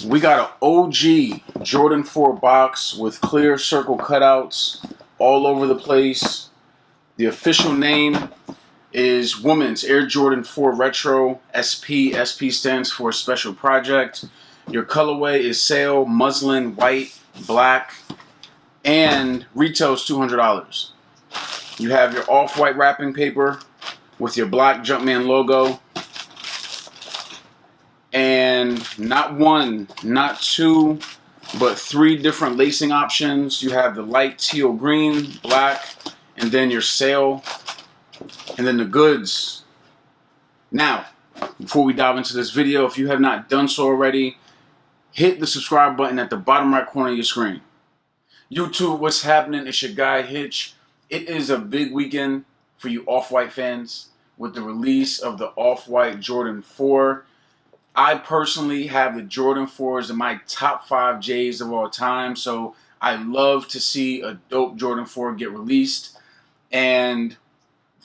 We got an OG Jordan 4 box with clear circle cutouts all over the place. The official name is Women's Air Jordan 4 Retro SP. SP stands for Special Project. Your colorway is sail, muslin, white, black, and retails $200. You have your off-white wrapping paper with your black Jumpman logo. And not one, not two, but three different lacing options. You have the light teal green, black, and then your sail, and then the goods. Now, before we dive into this video, if you have not done so already, hit the subscribe button at the bottom right corner of your screen. YouTube, what's happening? It's your guy Hitch. It is a big weekend for you Off-White fans with the release of the Off-White Jordan 4. I personally have the Jordan 4s in my top 5 J's of all time, so I love to see a dope Jordan 4 get released, and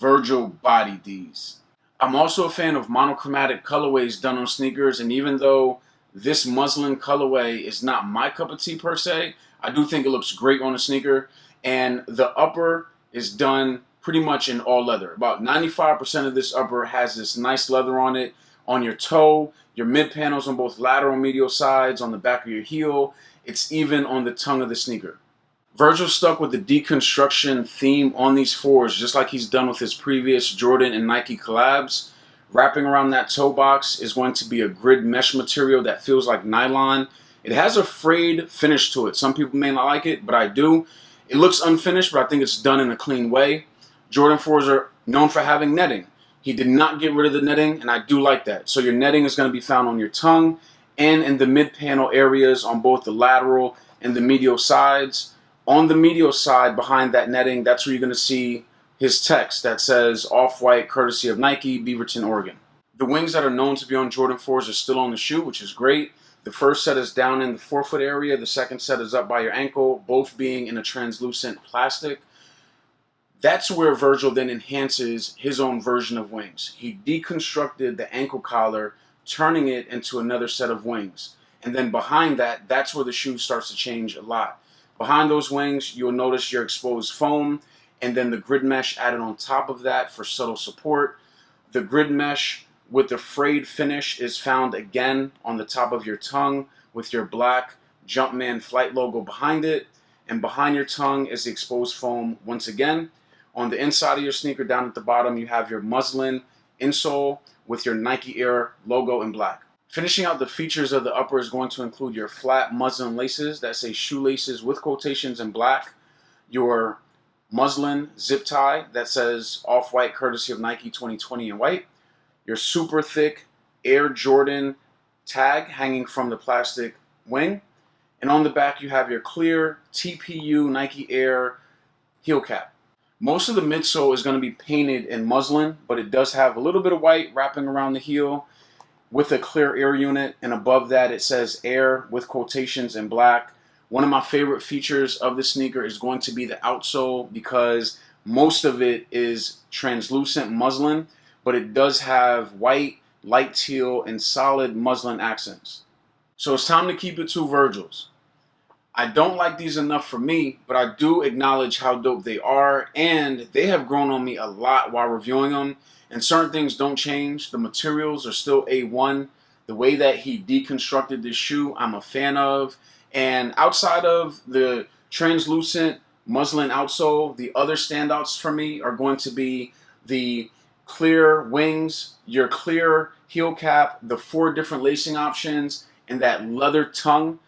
Virgil bodied these. I'm also a fan of monochromatic colorways done on sneakers, and even though this muslin colorway is not my cup of tea per se, I do think it looks great on a sneaker, and the upper is done pretty much in all leather. About 95% of this upper has this nice leather on it, on your toe, your mid panels on both lateral and medial sides, on the back of your heel. It's even on the tongue of the sneaker. Virgil stuck with the deconstruction theme on these 4s, just like he's done with his previous Jordan and Nike collabs. Wrapping around that toe box is going to be a grid mesh material that feels like nylon. It has a frayed finish to it. Some people may not like it, but I do. It looks unfinished, but I think it's done in a clean way. Jordan 4s are known for having netting. He did not get rid of the netting, and I do like that. So your netting is going to be found on your tongue and in the mid-panel areas on both the lateral and the medial sides. On the medial side, behind that netting, that's where you're going to see his text that says Off-White, courtesy of Nike, Beaverton, Oregon. The wings that are known to be on Jordan 4s are still on the shoe, which is great. The first set is down in the forefoot area. The second set is up by your ankle, both being in a translucent plastic. That's where Virgil then enhances his own version of wings. He deconstructed the ankle collar, turning it into another set of wings. And then behind that, that's where the shoe starts to change a lot. Behind those wings, you'll notice your exposed foam, and then the grid mesh added on top of that for subtle support. The grid mesh with the frayed finish is found again on the top of your tongue with your black Jumpman flight logo behind it. And behind your tongue is the exposed foam once again. On the inside of your sneaker, down at the bottom, you have your muslin insole with your Nike Air logo in black. Finishing out the features of the upper is going to include your flat muslin laces that say shoelaces with quotations in black, your muslin zip tie that says Off-White, courtesy of Nike 2020 in white, your super thick Air Jordan tag hanging from the plastic wing, and on the back you have your clear TPU Nike Air heel cap. Most of the midsole is going to be painted in muslin, but it does have a little bit of white wrapping around the heel with a clear air unit, and above that it says Air with quotations in black. One of my favorite features of the sneaker is going to be the outsole, because most of it is translucent muslin, but it does have white, light teal, and solid muslin accents. So it's time to keep it to Virgil's. I don't like these enough for me, but I do acknowledge how dope they are, and they have grown on me a lot while reviewing them, and certain things don't change. The materials are still A1. The way that he deconstructed this shoe, I'm a fan of, and outside of the translucent muslin outsole, the other standouts for me are going to be the clear wings, your clear heel cap, the 4 different lacing options, and that leather tongue.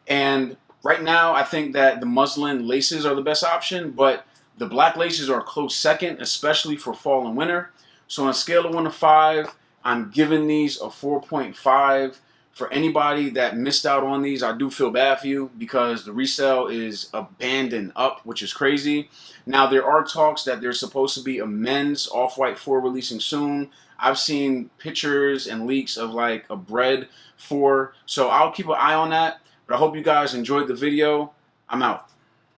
And right now, I think that the muslin laces are the best option, but the black laces are a close second, especially for fall and winter. So on a scale of 1 to 5, I'm giving these a 4.5. For anybody that missed out on these, I do feel bad for you, because the resale is abandoned up, which is crazy. Now, there are talks that there's supposed to be a men's Off-White 4 releasing soon. I've seen pictures and leaks of like a bread 4, so I'll keep an eye on that. But I hope you guys enjoyed the video. I'm out.